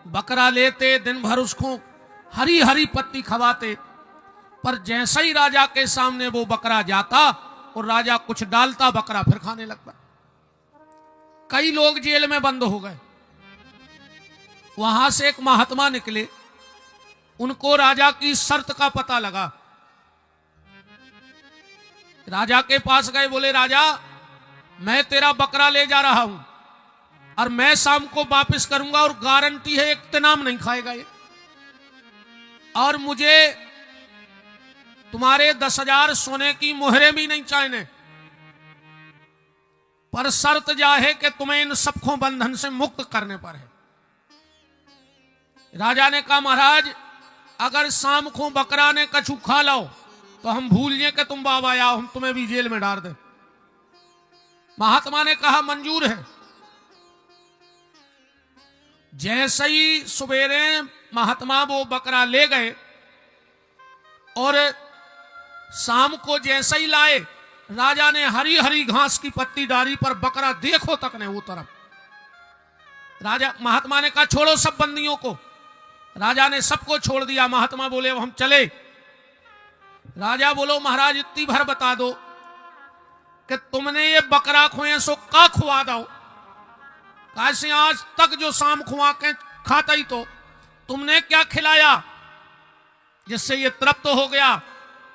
बकरा लेते, दिन भर उसको हरी हरी पत्ती खवाते, पर जैसे ही राजा के सामने वो बकरा जाता और राजा कुछ डालता, बकरा फिर खाने लगता। कई लोग जेल में बंद हो गए। वहां से एक महात्मा निकले, उनको राजा की शर्त का पता लगा। राजा के पास गए, बोले राजा मैं तेरा बकरा ले जा रहा हूं और मैं शाम को वापस करूंगा और गारंटी है एक इत्नाम नहीं खाएगा ये, और मुझे तुम्हारे 10,000 सोने की मोहरें भी नहीं चाहिए, पर शर्त जा है कि तुम्हें इन सबको बंधन से मुक्त करने पर है। राजा ने कहा महाराज अगर शाम को बकरा ने कछु खा लो तो हम भूल जाए कि तुम बाबा आओ, हम तुम्हें भी जेल में डाल दें। महात्मा ने कहा मंजूर है। जैसे ही सवेरे महात्मा वो बकरा ले गए और शाम को जैसे ही लाए, राजा ने हरी हरी घास की पत्ती डाली, पर बकरा देखो तक नहीं वो तरफ। राजा महात्मा ने कहा छोड़ो सब बंदियों को। राजा ने सबको छोड़ दिया। महात्मा बोले अब हम चले। राजा बोलो महाराज इतनी भर बता दो कि तुमने ये बकरा खोए सो का खुआ दो, कैसे आज तक जो शाम खुआ के खाता ही तो तुमने क्या खिलाया जिससे ये तृप्त हो गया।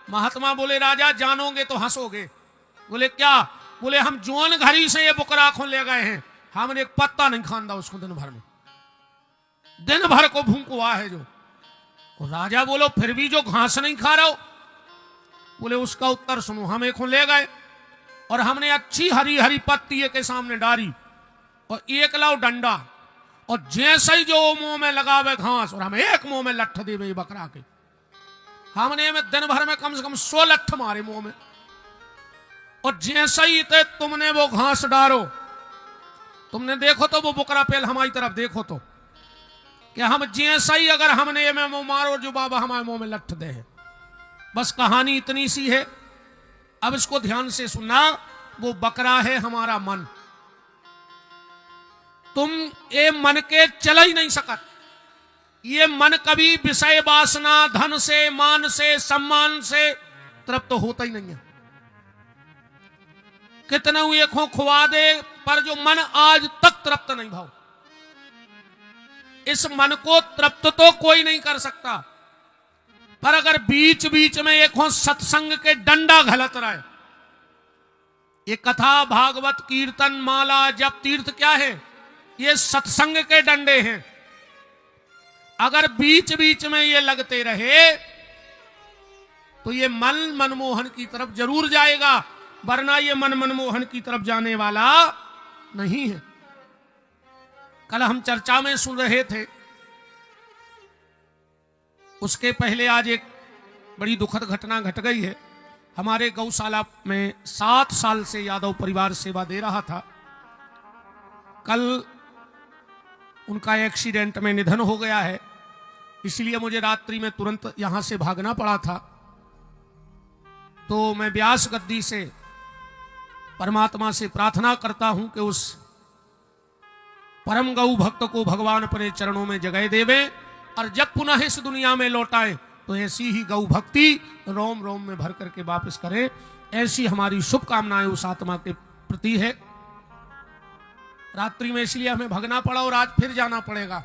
महात्मा बोले राजा जानोगे तो हंसोगे। बोले क्या? बोले हम जोन घरी से ये बकरा खो ले गए हैं, हमने एक पत्ता नहीं खांदा उसको दिन भर में, दिन भर को भूख हुआ है जो। और राजा बोलो फिर भी जो घास नहीं खा रहा हो? बोले उसका उत्तर सुनो। हम एक ले गए और हमने अच्छी हरी हरी पत्ती के सामने डाली और एक लाओ डंडा, और जैसे ही जो मुंह में लगावे घास और हम एक मुंह में लठ दे बकरा के, हमने में दिन भर में कम से कम 100 लठ मारे मुंह में। और जैसे ही तुमने वो घास डालो, तुमने देखो तो वो बकरा पहले हमारी तरफ देखो तो कि हम जैसे ही अगर हमने ये में मुंह मारो जो बाबा हमारे मुंह में लठ दे है। बस कहानी इतनी सी है। अब इसको ध्यान से सुनना। वो बकरा है हमारा मन। तुम ये मन के चला ही नहीं सकत। ये मन कभी विषय वासना, धन से, मान से, सम्मान से तृप्त होता ही नहीं है। कितना ये खुआ दे पर जो मन आज तक तृप्त नहीं भाव। इस मन को तृप्त तो कोई नहीं कर सकता, पर अगर बीच बीच में एक सत्संग के डंडा घलत रहे, ये कथा भागवत कीर्तन माला जप तीर्थ क्या है? ये सत्संग के डंडे हैं। अगर बीच बीच में ये लगते रहे तो ये मन मनमोहन की तरफ जरूर जाएगा, वरना ये मन मनमोहन की तरफ जाने वाला नहीं है। कल हम चर्चा में सुन रहे थे, उसके पहले आज एक बड़ी दुखद घटना घट गई है। हमारे गौशाला में 7 साल से यादव परिवार सेवा दे रहा था। कल उनका एक्सीडेंट में निधन हो गया है, इसलिए मुझे रात्रि में तुरंत यहां से भागना पड़ा था। तो मैं व्यास गद्दी से परमात्मा से प्रार्थना करता हूं कि उस परम गौ भक्त को भगवान अपने चरणों में जगह देवे, और जब पुनः इस दुनिया में लौटाए तो ऐसी ही गौ भक्ति रोम रोम में भर करके वापस करे। ऐसी हमारी शुभकामनाएं उस आत्मा के प्रति है। रात्रि में इसलिए हमें भगना पड़ा और आज फिर जाना पड़ेगा,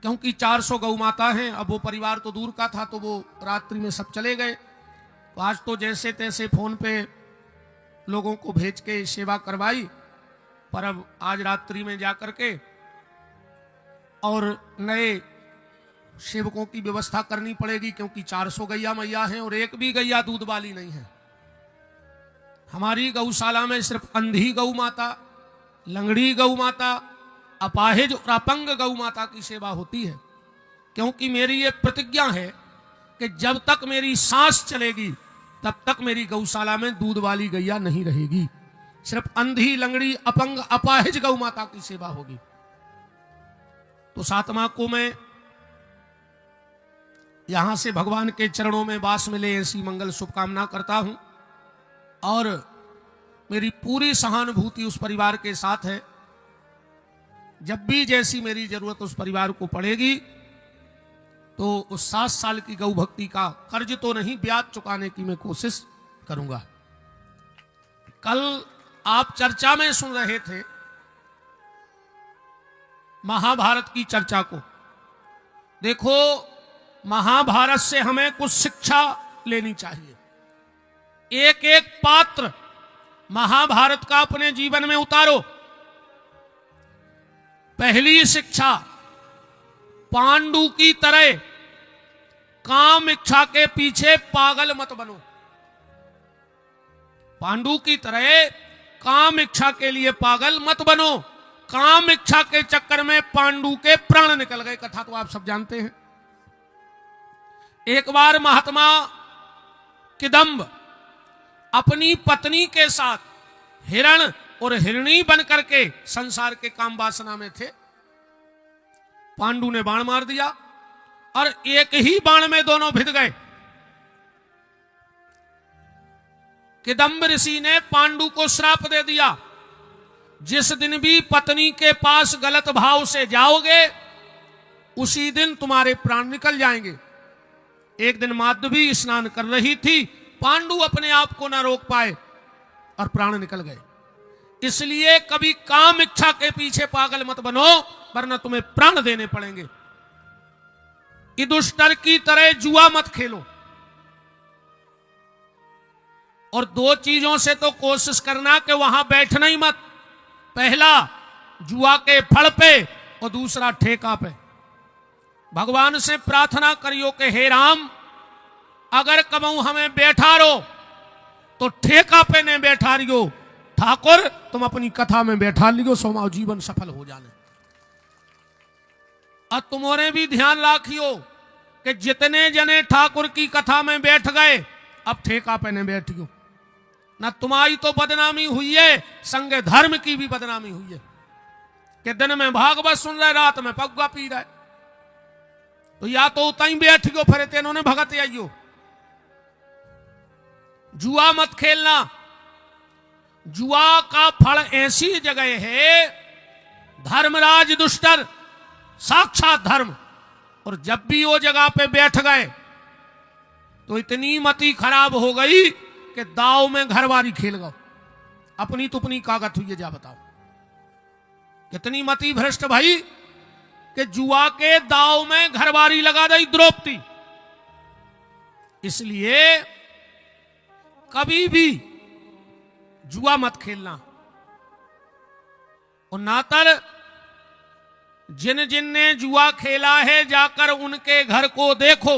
क्योंकि 400 गौ माता हैं। अब वो परिवार तो दूर का था, तो वो रात्रि में सब चले गए। तो आज तो जैसे तैसे फोन पे लोगों को भेज के सेवा करवाई, पर अब आज रात्रि में जाकर के और नए सेवकों की व्यवस्था करनी पड़ेगी, क्योंकि 400 गैया मैया हैं और एक भी गैया दूध वाली नहीं है। हमारी गौशाला में सिर्फ अंधी गौ माता, लंगड़ी गौ माता, अपाहिज और अपंग गौ माता की सेवा होती है। क्योंकि मेरी ये प्रतिज्ञा है कि जब तक मेरी सांस चलेगी तब तक मेरी गौशाला में दूध वाली गैया नहीं रहेगी। सिर्फ अंधी, लंगड़ी, अपंग, अपाहिज गौ माता की सेवा होगी। तो सातमा को मैं यहां से भगवान के चरणों में वास मिले ऐसी मंगल शुभकामना करता हूं, और मेरी पूरी सहानुभूति उस परिवार के साथ है। जब भी जैसी मेरी जरूरत उस परिवार को पड़ेगी तो उस 7 साल की गौ भक्ति का कर्ज तो नहीं, ब्याज चुकाने की मैं कोशिश करूंगा। कल आप चर्चा में सुन रहे थे महाभारत की चर्चा को। देखो, महाभारत से हमें कुछ शिक्षा लेनी चाहिए। एक एक पात्र महाभारत का अपने जीवन में उतारो। पहली शिक्षा, पांडु की तरह काम इच्छा के पीछे पागल मत बनो। पांडु की तरह काम इच्छा के लिए पागल मत बनो। काम इच्छा के चक्कर में पांडु के प्राण निकल गए, कथा तो आप सब जानते हैं। एक बार महात्मा किदंब अपनी पत्नी के साथ हिरण और हिरणी बन करके संसार के काम वासना में थे। पांडु ने बाण मार दिया और एक ही बाण में दोनों भिद गए। किदंब ऋषि ने पांडु को श्राप दे दिया, जिस दिन भी पत्नी के पास गलत भाव से जाओगे उसी दिन तुम्हारे प्राण निकल जाएंगे। एक दिन माधवी स्नान कर रही थी, पांडु अपने आप को न रोक पाए और प्राण निकल गए। इसलिए कभी काम इच्छा के पीछे पागल मत बनो, वरना तुम्हें प्राण देने पड़ेंगे। युधिष्ठिर की तरह जुआ मत खेलो। और 2 चीजों से तो कोशिश करना कि वहां बैठना ही मत। पहला जुआ के फल पे और दूसरा ठेका पे। भगवान से प्रार्थना करियो कि हे राम, अगर कबहू हमें बैठा रो तो ठेका पे ने बैठा रियो। ठाकुर तुम अपनी कथा में बैठा लियो, सोमाओ जीवन सफल हो जाने। और तुम्हारे भी ध्यान रखियो कि जितने जने ठाकुर की कथा में बैठ गए, अब ठेका पे ने बैठियो। ना तुम्हारी तो बदनामी हुई है, संगे धर्म की भी बदनामी हुई है कि दिन में भागवत सुन रहे, रात में पग्गा पी रहे। तो या तो उतई बैठ गयो, फिर तेनों ने भगत आइयो। जुआ मत खेलना। जुआ का फल ऐसी जगह है, धर्मराज युधिष्ठिर साक्षात धर्म, और जब भी वो जगह पे बैठ गए तो इतनी मति खराब हो गई कि दाव में घरवारी खेल गए। अपनी तुपनी कागत हुई है, जा बताओ कितनी मति भ्रष्ट भाई कि जुआ के दाव में घरवारी लगा दी द्रौपदी। इसलिए कभी भी जुआ मत खेलना। और नातर जिन जिन ने जुआ खेला है, जाकर उनके घर को देखो।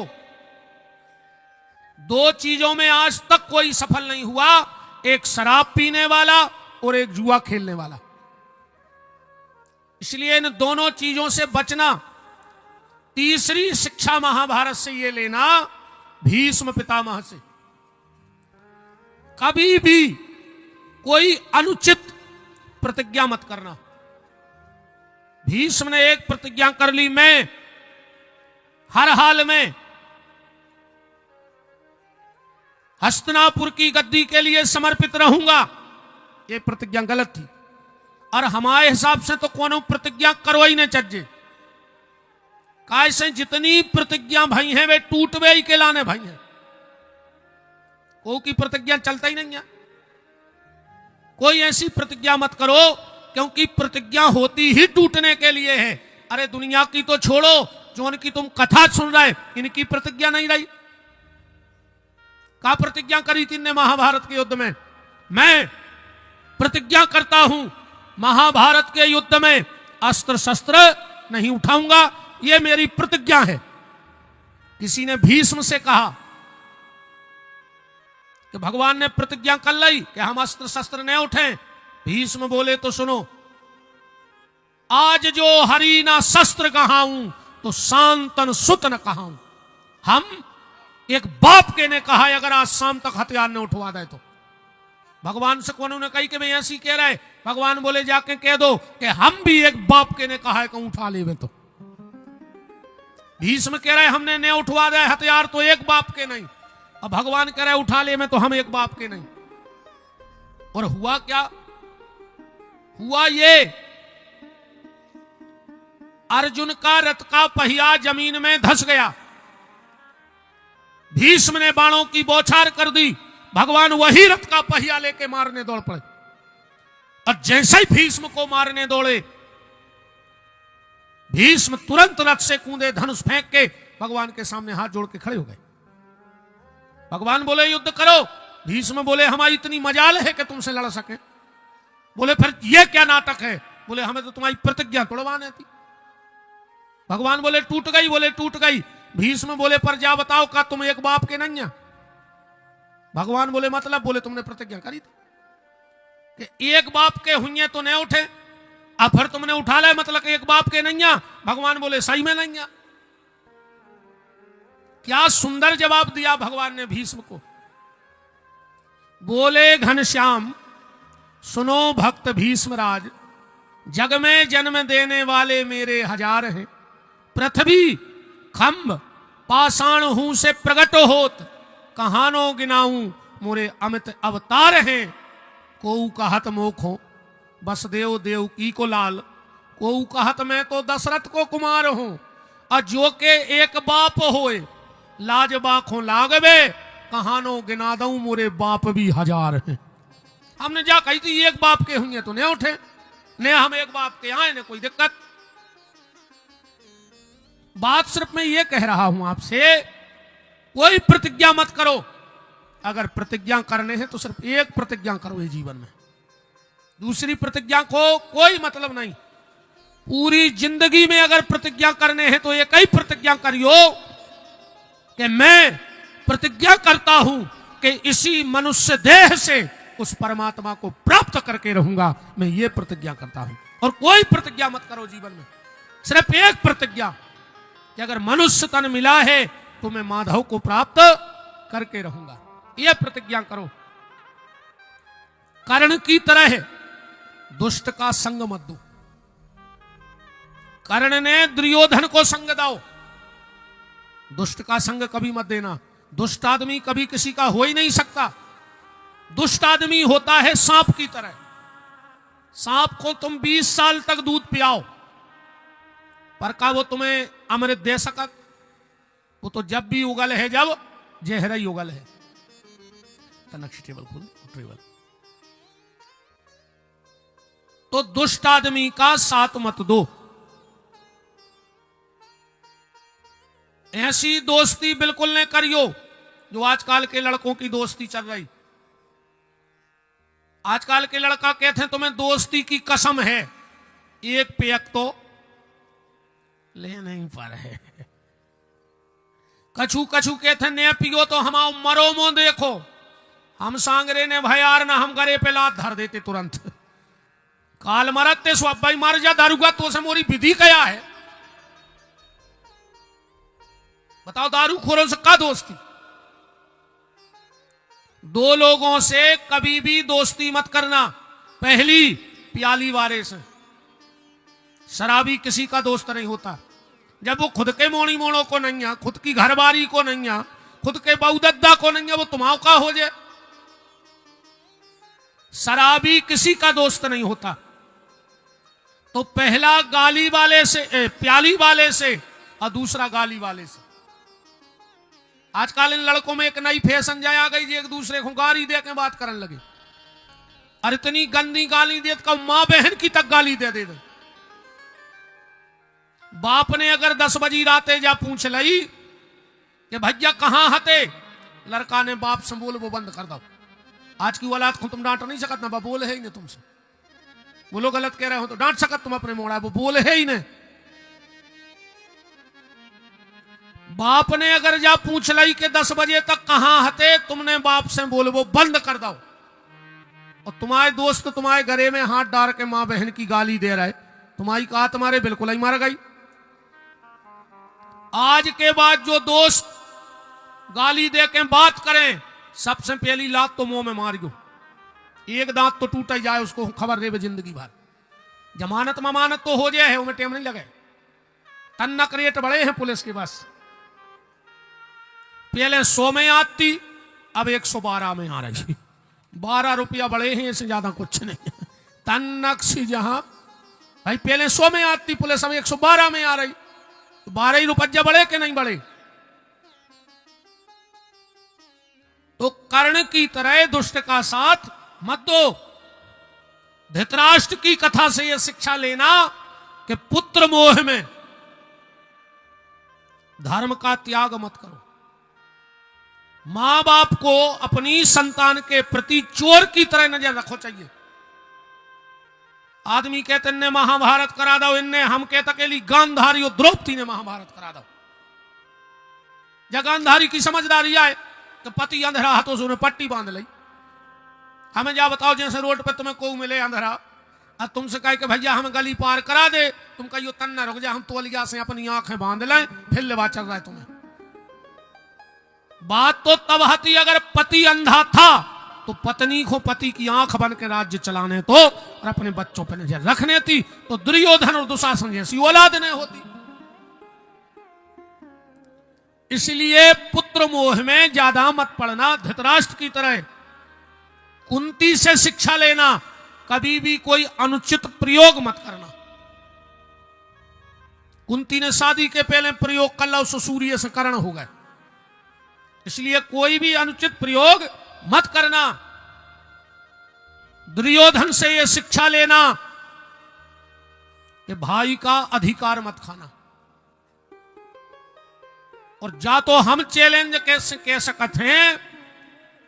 2 चीजों में आज तक कोई सफल नहीं हुआ, एक शराब पीने वाला और एक जुआ खेलने वाला। इसलिए इन दोनों चीजों से बचना। तीसरी शिक्षा महाभारत से ये लेना, भीष्म पितामह से। कभी भी कोई अनुचित प्रतिज्ञा मत करना। भीष्म ने एक प्रतिज्ञा कर ली, मैं हर हाल में हस्तिनापुर की गद्दी के लिए समर्पित रहूंगा। यह प्रतिज्ञा गलत थी, और हमारे हिसाब से तो कोनो प्रतिज्ञा करो ही नहीं चज्जे। कैसे जितनी प्रतिज्ञा भाई हैं वे टूटवे ही के लाने भाई हैं। को की प्रतिज्ञा चलता ही नहीं है। कोई ऐसी प्रतिज्ञा मत करो, क्योंकि प्रतिज्ञा होती ही टूटने के लिए है। अरे दुनिया की तो छोड़ो, जो उनकी तुम कथा सुन रहे, इनकी प्रतिज्ञा नहीं रही। क्या प्रतिज्ञा करी थी इनने महाभारत के युद्ध में? मैं प्रतिज्ञा करता हूं महाभारत के युद्ध में अस्त्र शस्त्र नहीं उठाऊंगा, यह मेरी प्रतिज्ञा है। किसी ने भीष्म से कहा कि भगवान ने प्रतिज्ञा कर ली कि हम अस्त्र शस्त्र न उठें। भीष्म बोले तो सुनो, आज जो हरि ना शस्त्र कहाऊं तो शांतन सुत न कहाऊं। हम एक बाप के ने कहा है, अगर आज शाम तक हथियार न उठवा दे तो। भगवान से कौन ने कही कि मैं ऐसी कह रहा है? भगवान बोले जाके कह दो कि हम भी एक बाप के ने कहा है कि उठा ले तो। भीष्म कह रहे हमने न उठवा दे हथियार तो एक बाप के नहीं, अब भगवान कह रहे उठा ले में तो हम एक बाप के नहीं। और हुआ क्या? हुआ ये अर्जुन का रथ का पहिया जमीन में धंस गया। भीष्म ने बाणों की बौछार कर दी, भगवान वही रथ का पहिया लेके मारने दौड़ पड़े। और जैसे ही भीष्म को मारने दौड़े, भीष्म तुरंत रथ से कूदे, धनुष फेंक के भगवान के सामने हाथ जोड़ के खड़े हो गए। भगवान बोले युद्ध करो। भीष्म बोले हमारी इतनी मजाल है कि तुमसे लड़ सके। बोले फिर यह क्या नाटक है? बोले हमें तो तुम्हारी प्रतिज्ञा तोड़वानी थी। भगवान बोले टूट गई। बोले टूट गई। भीष्म बोले पर जा बताओ का तुम एक बाप के नहीं? भगवान बोले मतलब? बोले तुमने प्रतिज्ञा करी थी कि एक बाप के हुए तो नहीं उठे, अब फिर तुमने उठा ले मतलब एक बाप के नहीं? भगवान बोले सही में नहीं। क्या सुंदर जवाब दिया भगवान ने भीष्म को। बोले घनश्याम सुनो भक्त भीष्मराज, जग में जन्म देने वाले मेरे हजार हैं। पृथ्वी खंभ पाषाण हूं से प्रगट होत, कहानो गिनाऊं मोरे अमित अवतार हैं। कोऊ कहत मोखो बसदेव देव की को लाल, कोऊ कहत मैं तो दशरथ को कुमार हूं। और जो के एक बाप होए लाज बाखों लागवे, कहानो गिना दऊं मोरे बाप भी हजार हैं। हमने जा कही थी एक बाप के हुए तो नहीं उठे, ने हम एक बाप के आए ने कोई दिक्कत। बात सिर्फ मैं ये कह रहा हूं आपसे, कोई प्रतिज्ञा मत करो। अगर प्रतिज्ञा करने हैं तो सिर्फ एक प्रतिज्ञा करो ये जीवन में, दूसरी प्रतिज्ञा को कोई मतलब नहीं। पूरी जिंदगी में अगर प्रतिज्ञा करने हैं तो एक ही प्रतिज्ञा करियो कि मैं प्रतिज्ञा करता हूं कि इसी मनुष्य देह से उस परमात्मा को प्राप्त करके रहूंगा। मैं ये प्रतिज्ञा करता हूं। और कोई प्रतिज्ञा मत करो जीवन में, सिर्फ एक प्रतिज्ञा कि अगर मनुष्य तन मिला है तो मैं माधव को प्राप्त करके रहूंगा। यह प्रतिज्ञा करो। कर्ण की तरह दुष्ट का संग मत दो। कर्ण ने दुर्योधन को संग दो, दुष्ट का संग कभी मत देना। दुष्ट आदमी कभी किसी का हो ही नहीं सकता। दुष्ट आदमी होता है सांप की तरह। सांप को तुम 20 साल तक दूध पियाओ, पर का वो तुम्हें अमृत दे सकत? वो तो जब भी उगल है जब जहर ही उगल है। टेबल तो दुष्ट आदमी का साथ मत दो। ऐसी दोस्ती बिल्कुल न करियो जो आजकल के लड़कों की दोस्ती चल रही। आजकल के लड़का कहते हैं तुम्हें दोस्ती की कसम है, एक पेयक तो ले नहीं पर है। कछु कछु कहते ने पियो तो हम मरो मो देखो, हम सांगरे ने भयार ना हम गरे पे लात धर देते तुरंत। काल मरते सो अब्बाई मार जा दारूगा तो से मोरी विधि क्या है? बताओ दारू खोरों से का दोस्ती? दो लोगों से कभी भी दोस्ती मत करना। पहली प्याली वाले से। शराबी किसी का दोस्त नहीं होता जब वो खुद के मोड़ी मोड़ों को नहीं है, खुद की घरबारी को नहीं है, खुद के बहुदद्दा को नहीं है, वो तुम्हारा का हो जाए। शराबी किसी का दोस्त नहीं होता। तो पहला गाली वाले से, प्याली वाले से, और दूसरा गाली वाले से। आजकल इन लड़कों में एक नई फैशन जाए आ गई जी, एक दूसरे को गाली दे के बात करने लगे। और इतनी गंदी गाली दे तो मां बहन की तक गाली दे दे। बाप ने अगर 10 बजी राते जा पूछ ली कि भैया कहां हते, लड़का ने बाप से बोल वो बंद कर दो। आज की औलाद को तुम डांट नहीं सकत ना, बाप बोले है ही नहीं तुमसे। बोलो गलत कह रहे हो तो डांट सकत तुम अपने मोड़ा, वो बोले है ही नहीं। बाप ने अगर जा पूछ ली कि 10 बजे तक कहां हते, तुमने बाप से बोल वो बंद कर दो। और तुम्हारे दोस्त तुम्हारे घरे में हाथ डाल के मां बहन की गाली दे रहे, तुम्हारी कहा तुम्हारे बिल्कुल ही मार गई। आज के बाद जो दोस्त गाली दे के बात करें, सबसे पहली लात तो मुंह में मारियो। एक दांत तो टूट जाए उसको खबर दे जिंदगी भर। जमानत ममानत तो हो जाए है, उन्हें टेम नहीं लगे। तन्नक रेट बड़े हैं पुलिस के पास। पहले 100 में आती, अब 112 में आ रही। 12 रुपया बड़े हैं, इससे ज्यादा कुछ नहीं। तन्नक सी जहां भाई पहले 100 में आती पुलिस, अब 112 में आ रही, तो 12 ही रुपये बढ़े कि नहीं बढ़े? तो कर्ण की तरह दुष्ट का साथ मत दो। धृतराष्ट्र की कथा से यह शिक्षा लेना कि पुत्र मोह में धर्म का त्याग मत करो। मां बाप को अपनी संतान के प्रति चोर की तरह नजर रखो चाहिए। आदमी कहते इनने महाभारत करा दो, इनने हम कहते अकेली गांधारी और द्रौपदी ने महाभारत करा दो। जब गांधारी की समझदारी आए तो पति अंधेरा हाथों से उन्हें पट्टी बांध ली। हमें जा बताओ, जैसे रोड पे तुम्हें को मिले अंधेरा और तुमसे कहे कि भैया हमें गली पार करा दे, तुम कहियो तन न रुक जा, हम तोलिया से अपनी आंखें बांध लें, फिर लेवा चल रहा है तुम्हें। बात तो तब आती अगर पति अंधा था तो पत्नी को पति की आंख बन के राज्य चलाने तो और अपने बच्चों पर नजर रखने थी, तो दुर्योधन और दुशासन जैसी औलाद नहीं होती। इसलिए पुत्र मोह में ज्यादा मत पड़ना। धृतराष्ट्र की तरह कुंती से शिक्षा लेना, कभी भी कोई अनुचित प्रयोग मत करना। कुंती ने शादी के पहले प्रयोग कर ला, उससे सूर्य से कर्ण हो गए। इसलिए कोई भी अनुचित प्रयोग मत करना। दुर्योधन से यह शिक्षा लेना कि भाई का अधिकार मत खाना। और जा तो हम चैलेंज कैसे कह सकते हैं,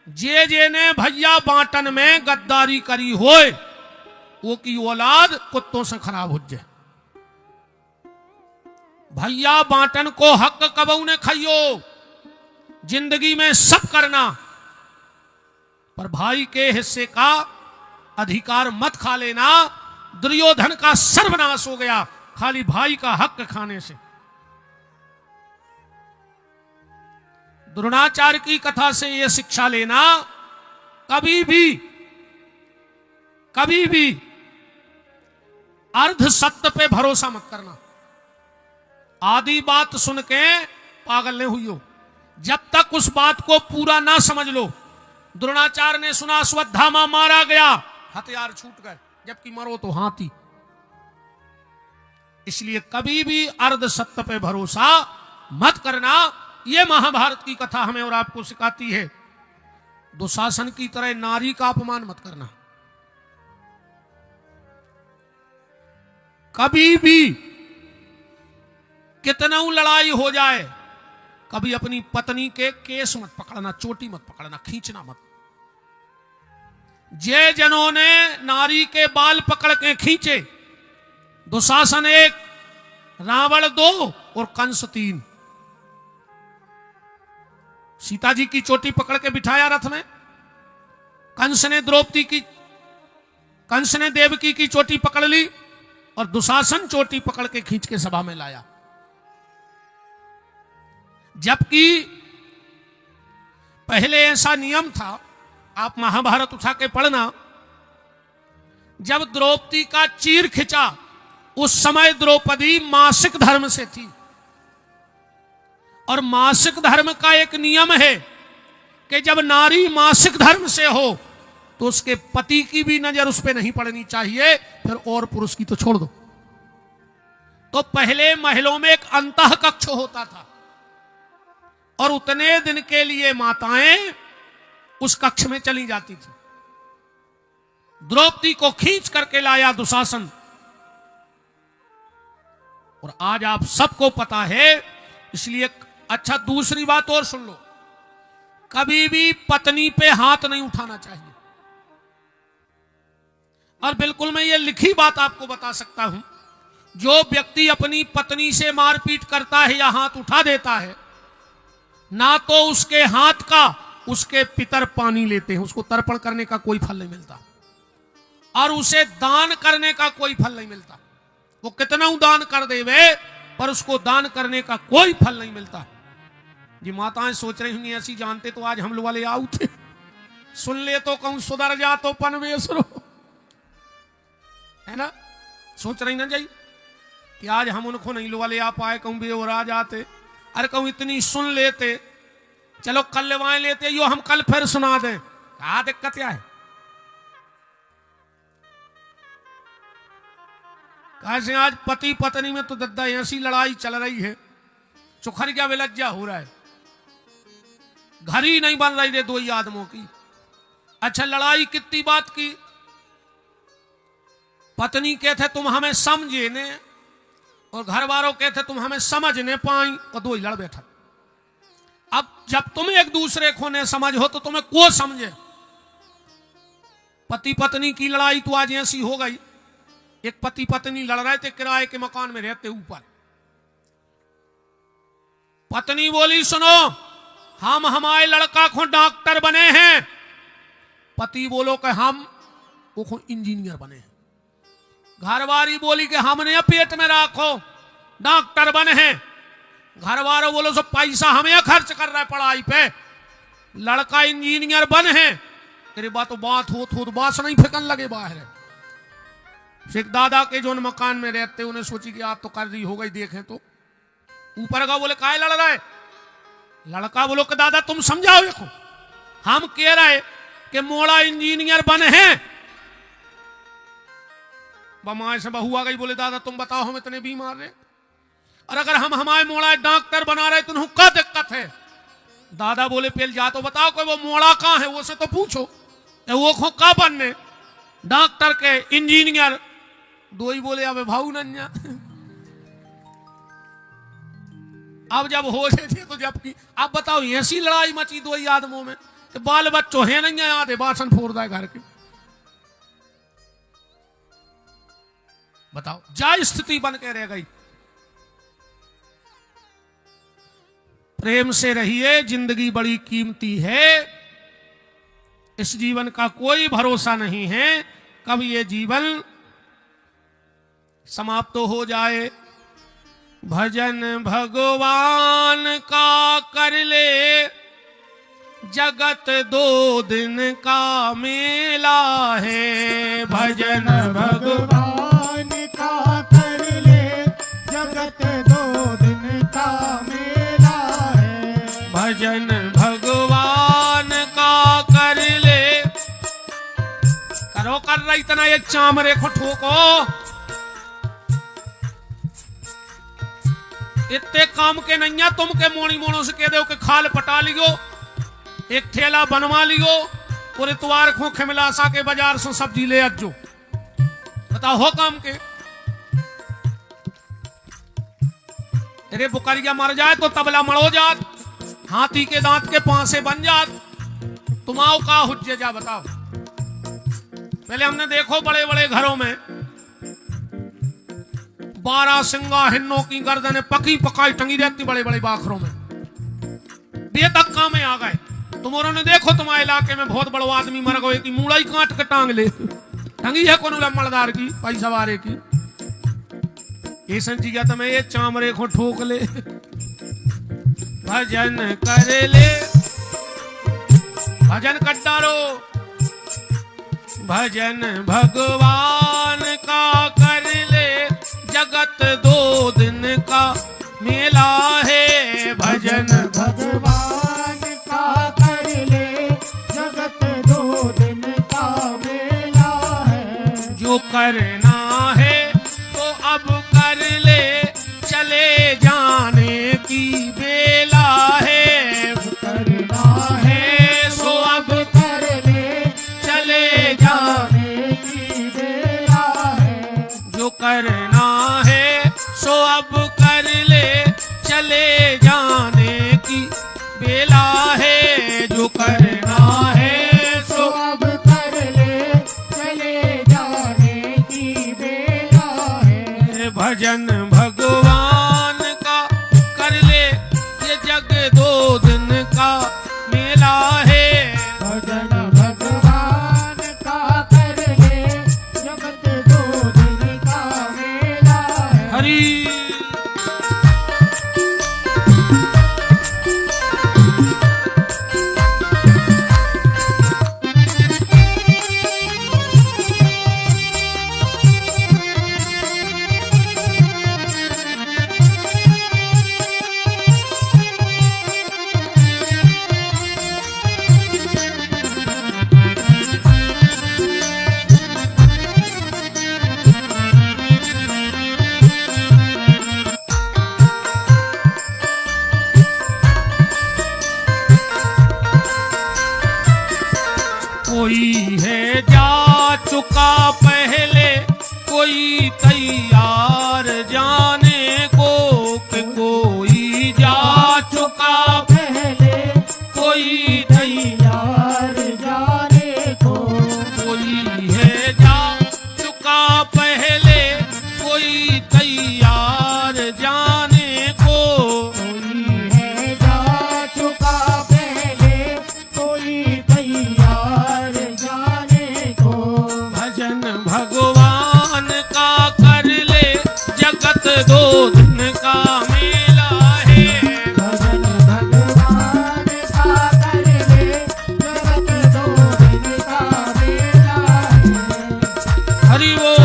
जे ने भैया बांटन में गद्दारी करी होए वो की औलाद कुत्तों से खराब हो जाए। भैया बांटन को हक कबू ने खाइयो, जिंदगी में सब करना, पर भाई के हिस्से का अधिकार मत खा लेना। दुर्योधन का सर्वनाश हो गया खाली भाई का हक खाने से। द्रोणाचार्य की कथा से यह शिक्षा लेना, कभी भी अर्ध सत्य पे भरोसा मत करना। आधी बात सुन के पागल नहीं हुई हो जब तक उस बात को पूरा ना समझ लो। द्रोणाचार्य ने सुना अश्वत्थामा मारा गया, हथियार छूट गए, जबकि मरो तो हाथी। इसलिए कभी भी अर्ध सत्य पे भरोसा मत करना। यह महाभारत की कथा हमें और आपको सिखाती है। दुशासन की तरह नारी का अपमान मत करना। कभी भी कितना लड़ाई हो जाए, कभी अपनी पत्नी के केस मत पकड़ना, चोटी मत पकड़ना, खींचना मत। जे जनों ने नारी के बाल पकड़ के खींचे, दुशासन 1, रावण 2 और कंस 3। सीता जी की चोटी पकड़ के बिठाया रथ में, कंस ने देवकी की चोटी पकड़ ली और दुशासन चोटी पकड़ के खींच के सभा में लाया। जबकि पहले ऐसा नियम था, आप महाभारत उठा के पढ़ना, जब द्रौपदी का चीर खिंचा उस समय द्रौपदी मासिक धर्म से थी। और मासिक धर्म का एक नियम है कि जब नारी मासिक धर्म से हो तो उसके पति की भी नजर उस पर नहीं पड़नी चाहिए, फिर और पुरुष की तो छोड़ दो। तो पहले महलों में एक अंतः कक्ष होता था और उतने दिन के लिए माताएं उस कक्ष में चली जाती थी। द्रौपदी को खींच करके लाया दुशासन। और आज आप सबको पता है, इसलिए अच्छा दूसरी बात और सुन लो, कभी भी पत्नी पे हाथ नहीं उठाना चाहिए। और बिल्कुल मैं ये लिखी बात आपको बता सकता हूं, जो व्यक्ति अपनी पत्नी से मारपीट करता है या हाथ उठा देता है, ना तो उसके हाथ का उसके पितर पानी लेते हैं, उसको तर्पण करने का कोई फल नहीं मिलता, और उसे दान करने का कोई फल नहीं मिलता। वो कितना दान कर देवे पर उसको दान करने का कोई फल नहीं मिलता। जी माताएं सोच रही होंगी ऐसी जानते तो आज हम लोग वाले आऊ थे, सुन ले तो कहूं सुधर जा तो पनवेसरो, है ना। सोच रही ना जाई कि आज हम उनको नहीं लो वाले आ पाए, कहूं भी और आ जाते। अरे कहूं इतनी सुन लेते, चलो कल लेवाए लेते, यो हम कल फिर सुना दें, क्या दिक्कत क्या है। कैसे आज पति पत्नी में तो दद्दा ऐसी लड़ाई चल रही है, चुखरिया विलज्जा हो रहा है, घर ही नहीं बन रही रे दो ही आदमों की। अच्छा लड़ाई कितनी बात की, पत्नी कहते तुम हमें समझे ने और घर वालों कहते तुम हमें समझ ने पाई, और दो ही लड़ बैठा। अब जब तुम एक दूसरे को ने समझ हो तो तुम्हें को समझे। पति पत्नी की लड़ाई तो आज ऐसी हो गई, एक पति पत्नी लड़ रहे थे किराए के मकान में रहते ऊपर। पत्नी बोली सुनो हम हमारे लड़का को डॉक्टर बने हैं, पति बोलो कि हम वो इंजीनियर बने हैं। घरवाली बोली कि हमने पेट में रखो डॉक्टर बने हैं। घरवालों बोलो सब पैसा हमें खर्च कर रहा है पढ़ाई पे, लड़का इंजीनियर बन है। तेरे बात हो बात नहीं फेंकन लगे बाहर। शेख दादा के जो मकान में रहते उन्हें सोची कि आप तो कर रही हो गई, देखें तो ऊपर का बोले काय लड़ रहा है। लड़का बोलो कि दादा तुम समझाओ, देखो हम कह रहे कि मोड़ा इंजीनियर बने हैं। बमाए से बहू आ गई, बोले दादा तुम बताओ हम इतने बीमार रहे, और अगर हम हमारे मोड़ा डॉक्टर बना रहे तो उन्हें क्या दिक्कत है। दादा बोले पहले जा तो बताओ कि वो मोड़ा कहां है, वो से तो पूछो वो खो का बनने डॉक्टर के इंजीनियर। दो ही बोले अब भाऊ नन्या। अब जब हो थे तो जबकि अब बताओ ऐसी लड़ाई मची दो ही आदमों में, तो बाल बच्चों है नहीं आधे बासन फोड़ रहा है घर के। बताओ जा स्थिति बन के रह गई। प्रेम से रहिए, जिंदगी बड़ी कीमती है, इस जीवन का कोई भरोसा नहीं है कब ये जीवन समाप्त हो जाए। भजन भगवान का कर ले, जगत दो दिन का मेला है। भजन भगवान का कर ले, जगत दो दिन का मेला है। भजन भगवान का कर ले, करो कर रही इतना ये चामरे को ठोको। इतने काम के नहीं तुम के मोनी मोनों से कह दो कि खाल पटा लियो, एक ठेला बनवा लियो, और इतवार को खिमला सा के बाजार से सब्जी ले अजो। बताओ हो काम के। तेरे बुकरिया मर जाए तो तबला मड़ो जात, हाथी के दांत के पांसे बन जात, तुमाओ का हुज्जे जा बताओ। पहले हमने देखो बड़े बड़े घरों में 12 सिंगा हिन्नों की गर्दनें पकी पकाई टंगी रहती बड़े बड़े बाखरों में। बेतक्का में आ गए तुम्हारों ने, देखो तुम्हारे इलाके में बहुत बड़ो आदमी मर गए कि मूड़ा ही काट के टांग ले, टंगी है कौन लम्बड़दार की पैसा वारे की। ये संजी गया तुम्हें ये चामरे को ठोक ले। भजन कर ले, भजन कर डालो। भजन भगवान का कर ले, जगत दो दिन का मेला है। भजन भगवान का कर ले, जगत दो दिन का मेला है। जो करना है तो अब कर ले, चले जाने की बेला है। करना है सो अब कर ले, चले जाने की बेला है। जो करना है सो अब कर ले, चले जाने की बेला है। जो करना है सो अब कर ले, चले जाने की कोई है जा चुका पहले, कोई तैयार जाने को, कि कोई जा चुका पहले कोई तैयार जाने को, कोई है जा चुका पहले, कोई तैयार जाने को। कोई है जा चुका पहले, कोई तैयार जाने को। भजन भगवान का कर ले, जगत दो दिन का मेला है। भजन भगवान का कर ले, जगत दो दिन का मेला है। हरि बोल।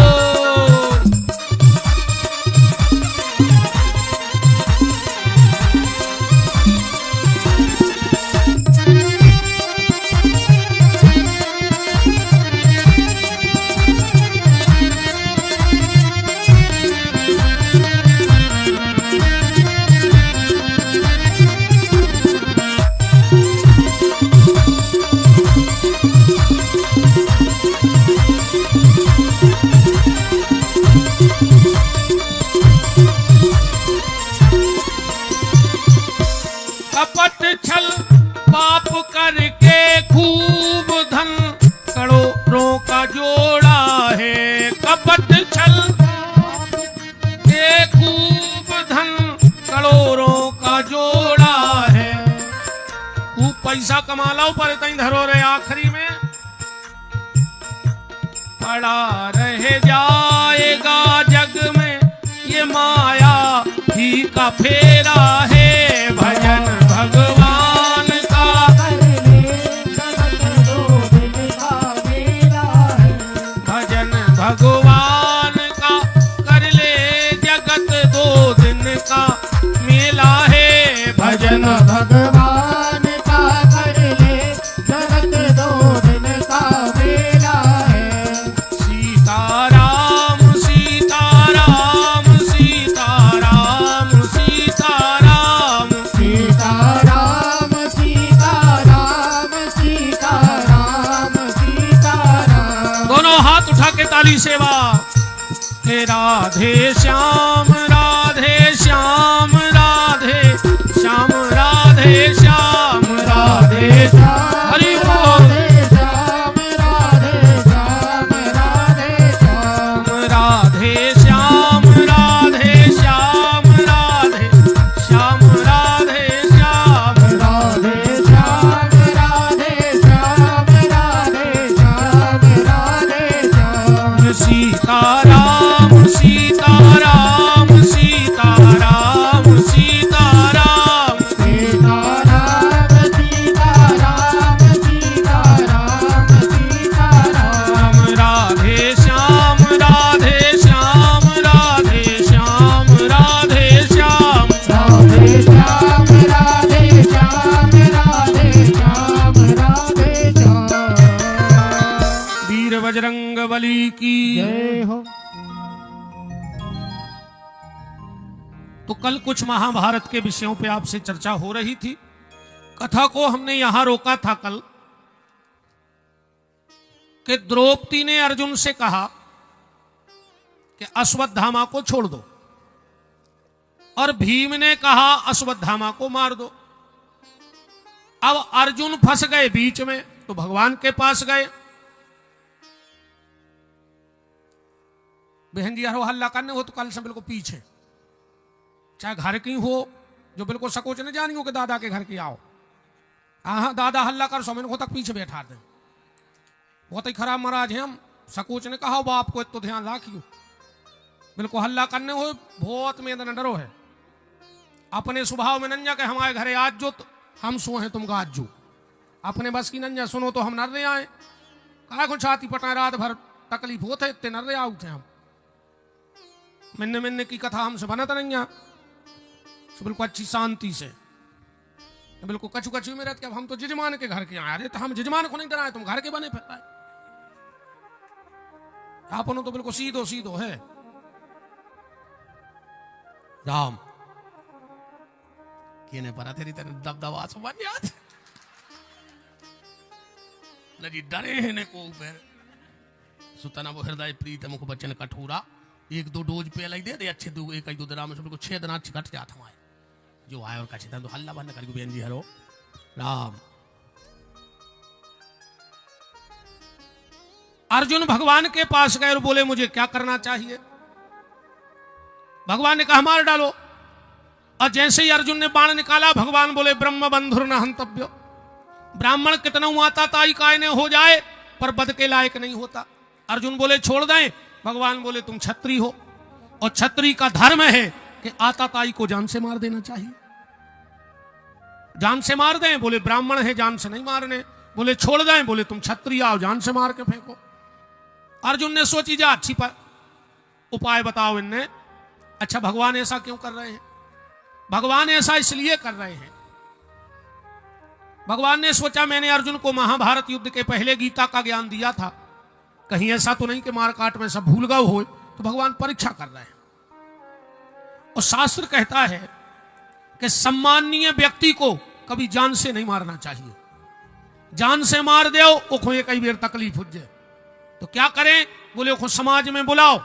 कपट छल पाप करके खूब धन करोड़ों का जोड़ा है। कपट छल के खूब धन करोड़ों का जोड़ा है। खूब पैसा कमा लो पर तई धरो रे आखिरी में पड़ा रह जाएगा जग में, ये माया ही का फेरा है। भजन भगवान का कर ले, जगत दो दिन का मेला है। भजन भगवान का कर ले, जगत दो दिन का मेला है। भजन भगवान का कर ले, जगत दो दिन का मेला है। सीताराम सीताराम सीताराम सीताराम सीताराम सीताराम सीताराम सीताराम। दोनों हाथ उठा के ताली सेवा। हे राधे श्याम राधे श्याम राधे श्याम राधे श्याम राधे हरि बोल। राधे श्याम राधे श्याम राधे श्याम। राधे श्याम राधे श्याम राधे श्याम राधे श्याम राधे श्याम राधे श्याम राधे श्याम राधे श्याम। सीताराम सीताराम सीताराम सीताराम सीताराम सीताराम सीताराम सीताराम। राधे श्याम राधे श्याम राधे श्याम राधे श्याम राधे श्याम राधे श्याम राधे श्याम राधे श्याम। वीर बजरंग बली की जय हो। तो कल कुछ महाभारत के विषयों पे आपसे चर्चा हो रही थी। कथा को हमने यहां रोका था कल कि द्रौपदी ने अर्जुन से कहा कि अश्वत्थामा को छोड़ दो, और भीम ने कहा अश्वत्थामा को मार दो। अब अर्जुन फंस गए बीच में, तो भगवान के पास गए। बहन जी हरो हल्ला करने हो तो कल से बिल्कुल पीछे, चाहे घर की हो जो बिल्कुल सकोच ने जानी हो कि दादा के घर की आओ। हाँ दादा हल्ला कर सो मैंने तक पीछे बैठा दे। बहुत ही खराब महाराज है हम। सकोच ने कहा बाप को तो ध्यान रखियो, बिल्कुल हल्ला करने हो बहुत में न डरो है। अपने स्वभाव में नंजा के हमारे घरे आज जो हम सो हैं तुम गाज जो। अपने बस की नंजा सुनो तो हम नर रहे आए। कहा को छाती पटाए रात भर तकलीफ होते इतने नर रहे आउ थे हम। मिन्ने मिन्ने की कथा हमसे बनत नहीं, बिल्कुल अच्छी शांति से, बिल्कुल कछु कछु में रहते। अब हम तो जजमान के घर के आए। अरे तो हम जजमान को नहीं डराए, तुम घर के बने फिर पाए। आपनो तो बिल्कुल सीधो सीधो है। राम केने परा तेरी तेरे दबदबा से बन याद। न जी डरे हैं ने को ऊपर सुतना वो हृदय प्रीत मुख बचन कठोरा 1-2 डोज पे लग दे अच्छे दो 1-2 दिन में सबको 6 दिन घट जाता हूँ जो आए और का चिता तो हल्ला बंद कर बेन जी हरो राम। अर्जुन भगवान के पास गए और बोले मुझे क्या करना चाहिए। भगवान ने कहा मार डालो। और जैसे ही अर्जुन ने बाण निकाला भगवान बोले ब्रह्म बंधुर न हंतव्य। ब्राह्मण कितना आता ताई काय ने हो जाए पर बद के लायक नहीं होता। अर्जुन बोले छोड़ दें। भगवान बोले तुम छत्री हो और छत्री का धर्म है कि आता ताई को जान से मार देना चाहिए। जान से मार दें। बोले ब्राह्मण है जान से नहीं मारने। बोले छोड़ दें। बोले तुम छत्री आओ जान से मार के फेंको। अर्जुन ने सोची जा अच्छी उपाय बताओ इनने। अच्छा भगवान ऐसा क्यों कर रहे हैं। भगवान ऐसा इसलिए कर रहे हैं। भगवान ने सोचा मैंने अर्जुन को महाभारत युद्ध के पहले गीता का ज्ञान दिया था, कहीं ऐसा तो नहीं कि मारकाट में सब भूल गए हो। तो भगवान परीक्षा कर रहे हैं। और शास्त्र कहता है कि सम्माननीय व्यक्ति को कभी जान से नहीं मारना चाहिए। जान से मार दो ओखो ये कई बार तकलीफ हो जाए तो क्या करें। बोले ओखो समाज में बुलाओ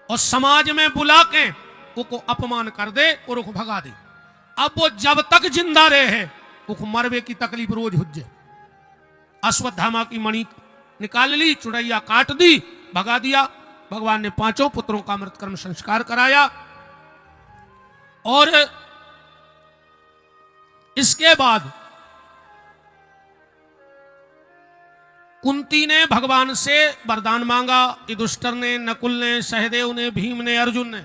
और समाज में बुला के वो अपमान कर दे और उसको भगा दे। अब वो जब तक जिंदा रहे उसको मरवे की तकलीफ रोज हो जाए। अश्वत्थामा की मणि निकाल ली, चुड़ैया काट दी, भगा दिया। भगवान ने 5 पुत्रों का मृत कर्म संस्कार कराया। और इसके बाद कुंती ने भगवान से वरदान मांगा। युधिष्ठिर ने, नकुल ने, सहदेव ने, भीम ने, अर्जुन ने,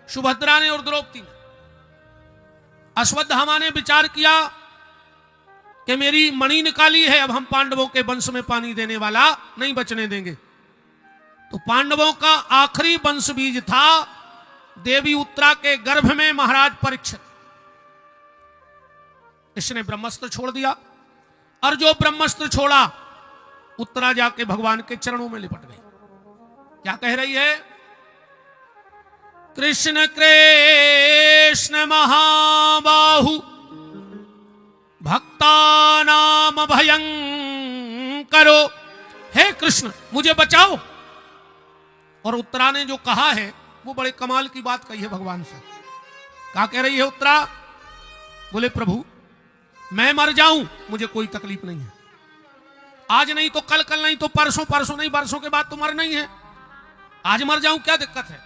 सुभद्रा ने और द्रौपदी ने। अश्वत्थामा ने विचार किया कि मेरी मणि निकाली है, अब हम पांडवों के वंश में पानी देने वाला नहीं बचने देंगे। तो पांडवों का आखिरी वंश बीज था देवी उत्तरा के गर्भ में महाराज परीक्षित। इसने ब्रह्मास्त्र छोड़ दिया और जो ब्रह्मास्त्र छोड़ा उत्तरा जाके भगवान के चरणों में लिपट गई। क्या कह रही है। कृष्ण कृष्ण महाबाहु भक्ता नाम भयंकरो। हे कृष्ण मुझे बचाओ। और उत्तरा ने जो कहा है वो बड़े कमाल की बात कही है भगवान से। क्या कह रही है उत्तरा। बोले प्रभु मैं मर जाऊं मुझे कोई तकलीफ नहीं है। आज नहीं तो कल, कल नहीं तो परसों, परसों नहीं बरसों के बाद तो मरना ही है। आज मर जाऊं क्या दिक्कत है।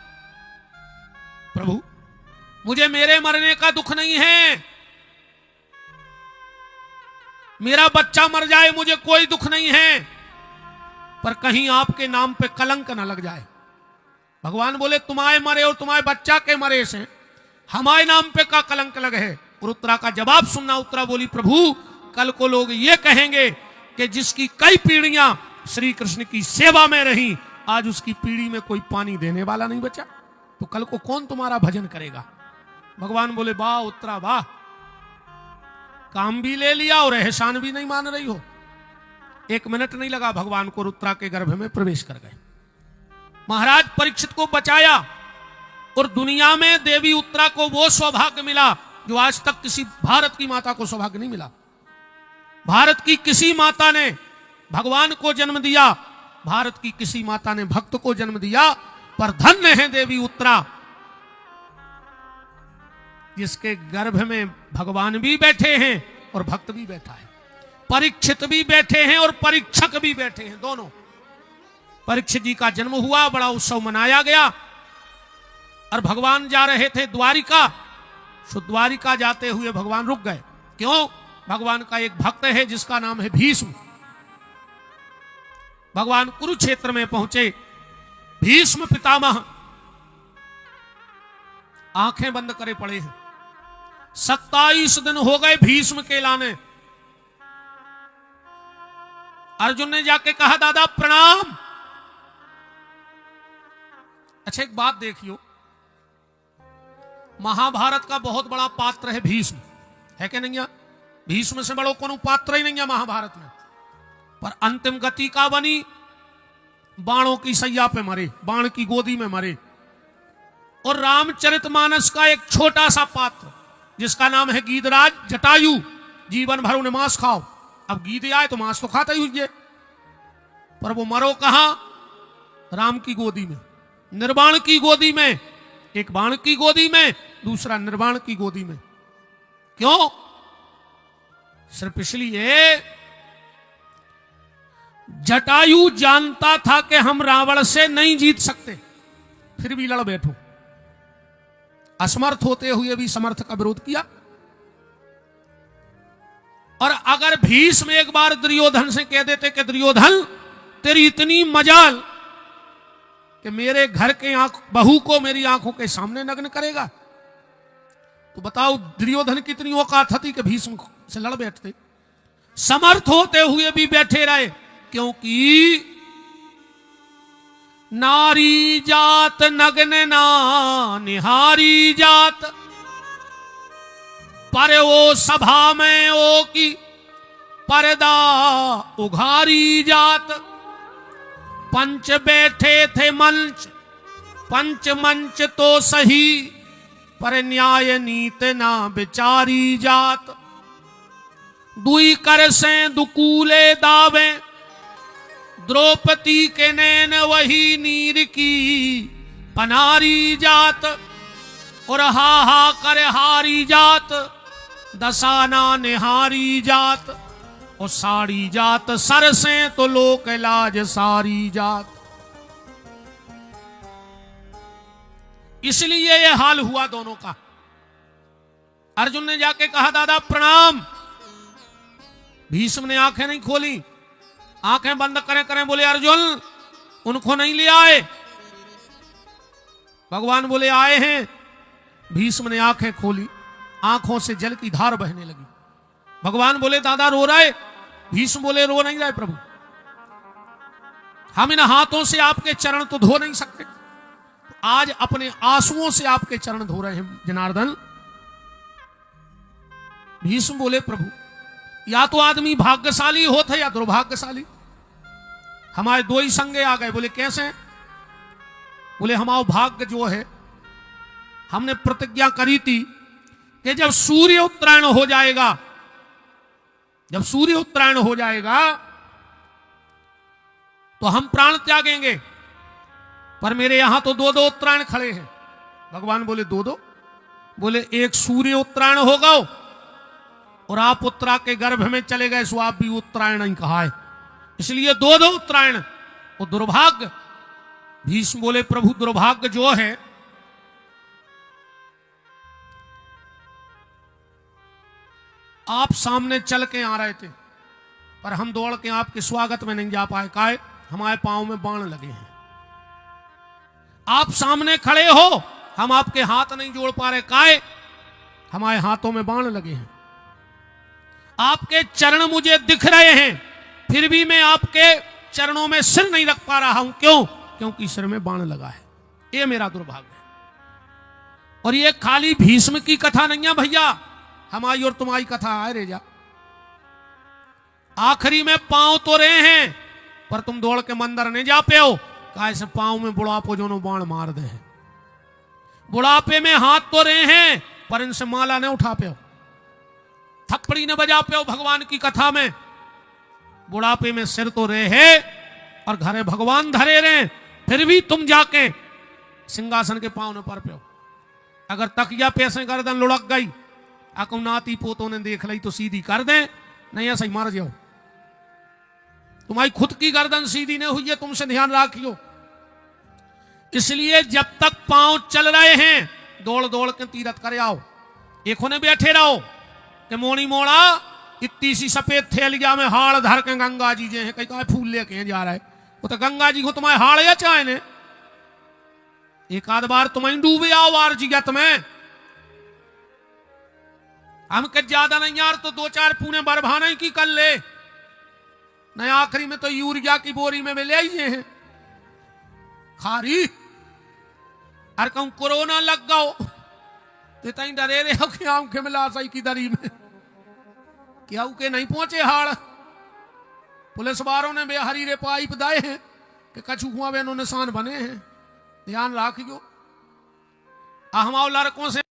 प्रभु मुझे मेरे मरने का दुख नहीं है। मेरा बच्चा मर जाए मुझे कोई दुख नहीं है, पर कहीं आपके नाम पे कलंक ना लग जाए। भगवान बोले तुम्हारे मरे और तुम्हारे बच्चा के मरे से हमारे नाम पे का कलंक लगे है। और उत्तरा का जवाब सुनना। उत्तरा बोली प्रभु कल को लोग ये कहेंगे कि जिसकी कई पीढ़ियां श्री कृष्ण की सेवा में रही आज उसकी पीढ़ी में कोई पानी देने वाला नहीं बचा, तो कल को कौन तुम्हारा भजन करेगा। भगवान बोले वाह उत्तरा वाह, काम भी ले लिया और एहसान भी नहीं मान रही हो। 1 मिनट नहीं लगा भगवान को उत्तरा के गर्भ में प्रवेश कर गए। महाराज परीक्षित को बचाया और दुनिया में देवी उत्तरा को वो सौभाग्य मिला जो आज तक किसी भारत की माता को सौभाग्य नहीं मिला। भारत की किसी माता ने भगवान को जन्म दिया, भारत की किसी माता ने भक्त को जन्म दिया, पर धन्य है देवी उत्तरा जिसके गर्भ में भगवान भी बैठे हैं और भक्त भी बैठा है, परीक्षित भी बैठे हैं और परीक्षक भी बैठे हैं दोनों। परीक्षित जी का जन्म हुआ, बड़ा उत्सव मनाया गया और भगवान जा रहे थे द्वारिका। सो द्वारिका जाते हुए भगवान रुक गए। क्यों। भगवान का एक भक्त है जिसका नाम है भीष्म। भगवान कुरुक्षेत्र में पहुंचे। भीष्म पितामह आंखें बंद करे पड़े हैं। 27 दिन हो गए भीष्म के लाने। अर्जुन ने जाके कहा दादा प्रणाम। अच्छा एक बात देखियो, महाभारत का बहुत बड़ा पात्र है भीष्म, है कि नहीं। भीष्म से बड़ो कोनो पात्र ही नहीं है महाभारत में। पर अंतिम गति का बनी, बाणों की सैया पे मरे, बाण की गोदी में मरे। और रामचरितमानस का एक छोटा सा पात्र जिसका नाम है गीधराज जटायु, जीवन भर उन्हें मांस खाओ, अब गीत आए तो मांस तो खाता ही हुई, पर वो मरो कहां? राम की गोदी में, निर्वाण की गोदी में। एक बाण की गोदी में, दूसरा निर्वाण की गोदी में। क्यों? सिर्फ इसलिए जटायु जानता था कि हम रावण से नहीं जीत सकते, फिर भी लड़ बैठो। असमर्थ होते हुए भी समर्थ का विरोध किया। और अगर भीष्म एक बार दुर्योधन से कह देते कि दुर्योधन तेरी इतनी मजाल कि मेरे घर के बहू को मेरी आंखों के सामने नग्न करेगा, तो बताओ दुर्योधन कितनी औकात थी कि भीष्म से लड़ बैठते। समर्थ होते हुए भी बैठे रहे, क्योंकि नारी जात नग्न ना निहारी जात, पर वो सभा में ओ की पर्दा उघारी जात। पंच बैठे थे मंच, पंच मंच तो सही, पर न्याय नीत ना विचारी जात। दुई कर से दुकूले दावे, द्रौपदी के नैन वही नीर की पनारी जात। और हा हा कर हारी जात, दसाना निहारी जात। और साड़ी जात सर से तो लोक लाज सारी जात। इसलिए यह हाल हुआ दोनों का। अर्जुन ने जाके कहा दादा प्रणाम। भीष्म ने आंखें नहीं खोली, आंखें बंद करें करें बोले अर्जुन उनको नहीं ले आए। भगवान बोले आए हैं। भीष्म ने आंखें खोली, आंखों से जल की धार बहने लगी। भगवान बोले दादा रो रहे? भीष्म बोले रो नहीं रहे प्रभु, हम इन हाथों से आपके चरण तो धो नहीं सकते, आज अपने आंसुओं से आपके चरण धो रहे हैं जनार्दन। भीष्म बोले प्रभु या तो आदमी भाग्यशाली होता या दुर्भाग्यशाली, हमारे दो ही संगे आ गए। बोले कैसे? बोले हमारा भाग्य जो है, हमने प्रतिज्ञा करी थी कि जब सूर्य उत्तरायण हो जाएगा, जब सूर्य उत्तरायण हो जाएगा तो हम प्राण त्यागेंगे, पर मेरे यहां तो दो दो उत्तरायण खड़े हैं। भगवान बोले दो दो? बोले एक सूर्य उत्तरायण होगा और आप उत्तरा के गर्भ में चले गए, सो आप भी उत्तरायण नहीं कहा है, इसलिए दो दो उत्तरायण। और दुर्भाग्य? भीष्म बोले प्रभु दुर्भाग्य जो है, आप सामने चल के आ रहे थे पर हम दौड़ के आपके स्वागत में नहीं जा पाए, काहे? हमारे पांव में बाण लगे हैं। आप सामने खड़े हो, हम आपके हाथ नहीं जोड़ पा रहे, काहे? हमारे हाथों में बाण लगे हैं। आपके चरण मुझे दिख रहे हैं, फिर भी मैं आपके चरणों में सिर नहीं रख पा रहा हूं। क्यों? क्योंकि सिर में बाण लगा है। ये मेरा दुर्भाग्य है। और ये खाली भीष्म की कथा नहीं है भैया, हमारी और तुम्हारी कथा है रे जा। आखिरी में पांव तो रहे हैं, पर तुम दौड़ के मंदिर नहीं जा पे हो, कैसे पांव में बुढ़ापो जो बाण मार दे हैं। बुढ़ापे में हाथ तो रहे हैं, पर इनसे माला नहीं उठा पे हो, थप्पड़ी न बजा पे हो। भगवान की कथा में बुढ़ापे में सिर तो रहे हैं और घरे भगवान धरे रहे, फिर भी तुम जाके सिंहासन के पांव न पर पे हो। अगर तकिया पैसे गर्दन लुढ़क गई, अकुम नाती पोतों ने देख ली तो सीधी कर दें, नहीं ऐसा ही मार जाओ। तुम्हारी खुद की गर्दन सीधी नहीं हुई है, तुमसे ध्यान रखियो। इसलिए जब तक पांव चल रहे हैं दौड़ दौड़ के तीरथ कर आओ। एक होने बैठे रहो कि मोनी मोड़ा इतनी सी सफेद थैलिया में हाड़ धर के गंगा जी जे हैं, कहीं कहा फूल लेके जा रहा है, वो तो गंगा जी को तुम्हारे हाड़ या चाहे ने। एक आध बार तुम्हें डूबे आओ वार जिगत में, हम के ज्यादा नहीं यार तो दो चार पूने बरभा नहीं की कर ले, नहीं आखिरी में तो यूरिया की बोरी में ले आइए हैं खारी। अरे कहूं कोरोना लग गओ तो तई डरे रहे हो कि आम के मिला सही की दरी में, क्या के नहीं पहुंचे हाड़। पुलिस वालों ने बेहरी रे पाइप दाए हैं कि कछु हुआ वे निशान बने हैं, ध्यान रखियो। हमारे लड़कों से